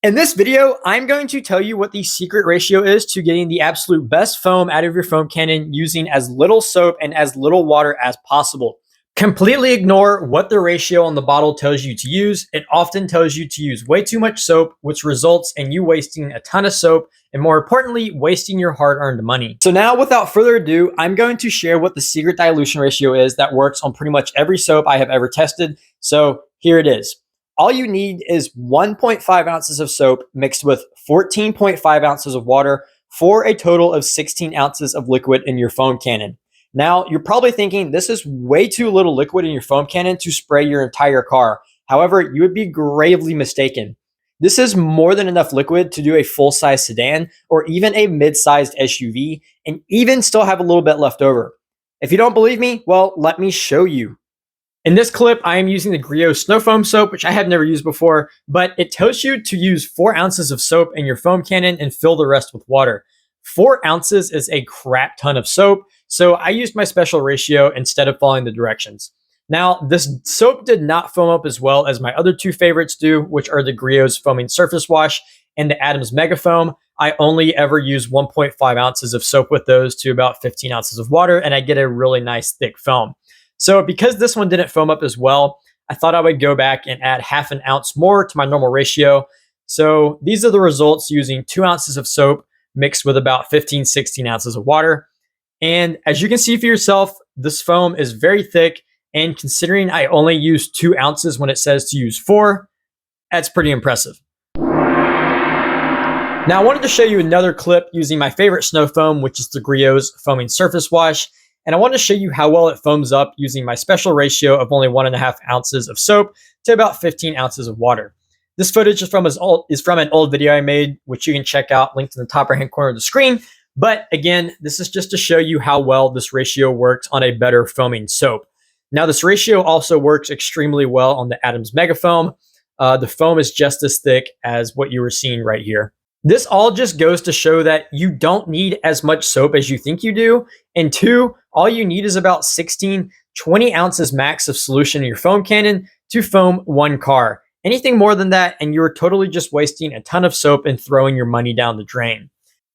In this video, I'm going to tell you what the secret ratio is to getting the absolute best foam out of your foam cannon using as little soap and as little water as possible. Completely ignore what the ratio on the bottle tells you to use. It often tells you to use way too much soap, which results in you wasting a ton of soap and, more importantly, wasting your hard-earned money. So now, without further ado, I'm going to share what the secret dilution ratio is that works on pretty much every soap I have ever tested. So here it is. All you need is 1.5 ounces of soap mixed with 14.5 ounces of water for a total of 16 ounces of liquid in your foam cannon. Now, you're probably thinking this is way too little liquid in your foam cannon to spray your entire car. However, you would be gravely mistaken. This is more than enough liquid to do a full-size sedan or even a mid-sized SUV and even still have a little bit left over. If you don't believe me, well, let me show you. In this clip, I am using the Griots Snow Foam soap, which I have never used before, but it tells you to use 4 ounces of soap in your foam cannon and fill the rest with water. 4 ounces is a crap ton of soap, so I used my special ratio instead of following the directions. Now, this soap did not foam up as well as my other two favorites do, which are the Griots Foaming Surface Wash and the Adams Mega Foam. I only ever use 1.5 ounces of soap with those to about 15 ounces of water, and I get a really nice thick foam. So because this one didn't foam up as well, I thought I would go back and add half an ounce more to my normal ratio. So these are the results using 2 ounces of soap mixed with about 16 ounces of water. And as you can see for yourself, this foam is very thick. And considering I only use 2 ounces when it says to use 4, that's pretty impressive. Now I wanted to show you another clip using my favorite snow foam, which is the Griots Foaming Surface Wash. And I want to show you how well it foams up using my special ratio of only 1.5 ounces of soap to about 15 ounces of water. This footage is from an old video I made, which you can check out, linked in the top right-hand corner of the screen. But again, this is just to show you how well this ratio works on a better foaming soap. Now, this ratio also works extremely well on the Adams Mega Foam. The foam is just as thick as what you were seeing right here. This all just goes to show that you don't need as much soap as you think you do. And 2, all you need is about 20 ounces max of solution in your foam cannon to foam one car. Anything more than that, and you're totally just wasting a ton of soap and throwing your money down the drain.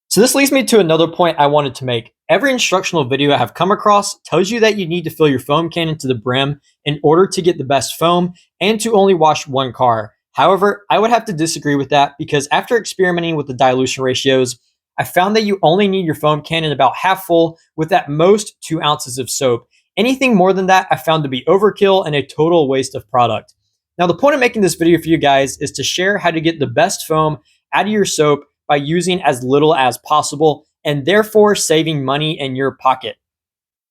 So this leads me to another point I wanted to make. Every instructional video I have come across tells you that you need to fill your foam cannon to the brim in order to get the best foam and to only wash one car. However, I would have to disagree with that because after experimenting with the dilution ratios, I found that you only need your foam cannon about half full with at most 2 ounces of soap. Anything more than that I found to be overkill and a total waste of product. Now, the point of making this video for you guys is to share how to get the best foam out of your soap by using as little as possible and therefore saving money in your pocket.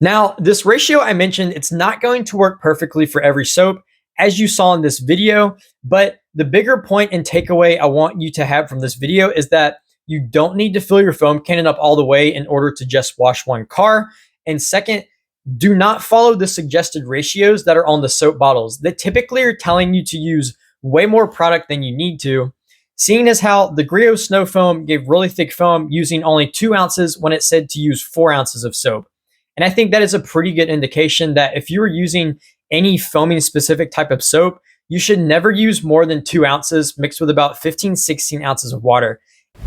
Now, this ratio I mentioned, it's not going to work perfectly for every soap, as you saw in this video, but the bigger point and takeaway I want you to have from this video is that you don't need to fill your foam cannon up all the way in order to just wash one car. And second, do not follow the suggested ratios that are on the soap bottles. They typically are telling you to use way more product than you need to, seeing as how the Griots Snow Foam gave really thick foam using only 2 ounces when it said to use 4 ounces of soap. And I think that is a pretty good indication that if you are using any foaming specific type of soap, you should never use more than 2 ounces mixed with about 16 ounces of water.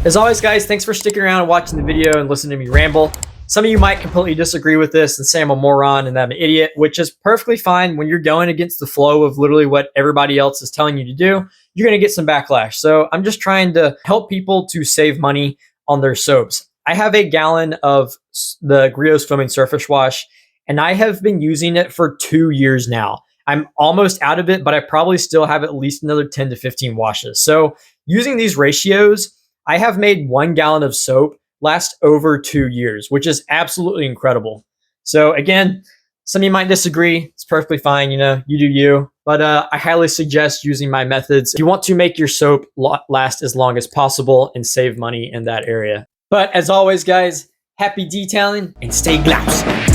As always, guys, thanks for sticking around and watching the video and listening to me ramble. Some of you might completely disagree with this and say I'm a moron and that I'm an idiot, which is perfectly fine. When you're going against the flow of literally what everybody else is telling you to do, you're going to get some backlash. So I'm just trying to help people to save money on their soaps. I have a gallon of the Griots Foaming Surface Wash, and I have been using it for 2 years now. I'm almost out of it, but I probably still have at least another 10 to 15 washes. So using these ratios, I have made 1 gallon of soap last over 2 years, which is absolutely incredible. So again, some of you might disagree. It's perfectly fine. You know, you do you. But I highly suggest using my methods if you want to make your soap last as long as possible and save money in that area. But as always, guys, happy detailing and stay glass.